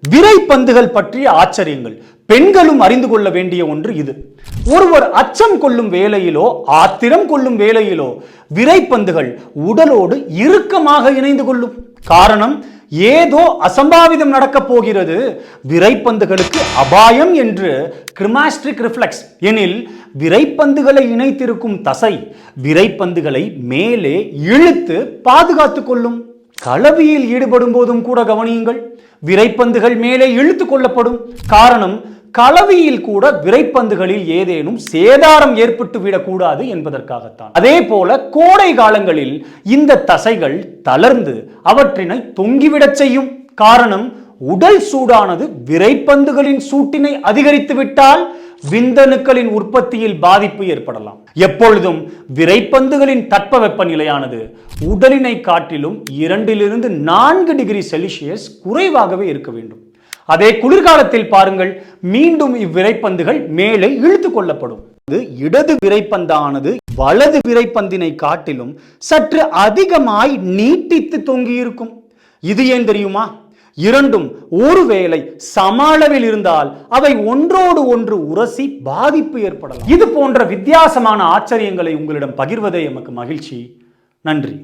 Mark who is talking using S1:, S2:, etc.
S1: விரைப்பந்துகள் பற்றிய ஆச்சரியங்கள் பெண்களும் அறிந்து கொள்ள வேண்டிய ஒன்று இது. ஒருவர் அச்சம் கொள்ளும் வேளையிலோ ஆத்திரம் கொள்ளும் வேளையிலோ விரைப்பந்துகள் உடலோடு இறுக்கமாக இணைந்து கொள்ளும். காரணம், ஏதோ அசம்பாவிதம் நடக்கப் போகிறது, விரைப்பந்துகளுக்கு அபாயம் என்று கிரிமாஸ்ட்ரிக் ரிஃப்ளெக்ஸ் எனில் விரைப்பந்துகளை இணைத்திருக்கும் தசை விரைப்பந்துகளை மேலே இழுத்து பாதுகாத்துக் கொள்ளும். களவியில் ஈடுபடும் போதும் கூட கவனியுங்கள், விரைப்பந்துகள் மேலே இழுத்து கொள்ளப்படும். காரணம், களவியில் கூட விரைப்பந்துகளில் ஏதேனும் சேதாரம் ஏற்பட்டு விடக்கூடாது என்பதற்காகத்தான். அதே போல கோடை காலங்களில் இந்த தசைகள் தளர்ந்து அவற்றினை தொங்கிவிடச் செய்யும். காரணம், உடல் சூடானது விரைப்பந்துகளின் சூட்டினை அதிகரித்து விட்டால் விந்தணுக்களின் உற்பத்தியில் பாதிப்பு ஏற்படலாம். எப்பொழுதும் விரைப்பந்துகளின் தட்பவெப்ப நிலையானது உடலினை காட்டிலும் 2 to 4 டிகிரி செல்சியஸ் குறைவாகவே இருக்க வேண்டும். அதே குளிர்காலத்தில் பாருங்கள், மீண்டும் இவ்விரைப்பந்துகள் மேலே இழுத்து கொள்ளப்படும். இடது விரைப்பந்தானது வலது விரைப்பந்தினை காட்டிலும் சற்று அதிகமாய் நீட்டித்து தொங்கியிருக்கும். இது ஏன் தெரியுமா? இரண்டும் ஒருவேளை சம அளவில் இருந்தால் அவை ஒன்றோடு ஒன்று உரசி பாதிப்பு ஏற்படலாம். இது போன்ற வித்தியாசமான ஆச்சரியங்களை உங்களிடம் பகிர்வதே எமக்கு மகிழ்ச்சி. நன்றி.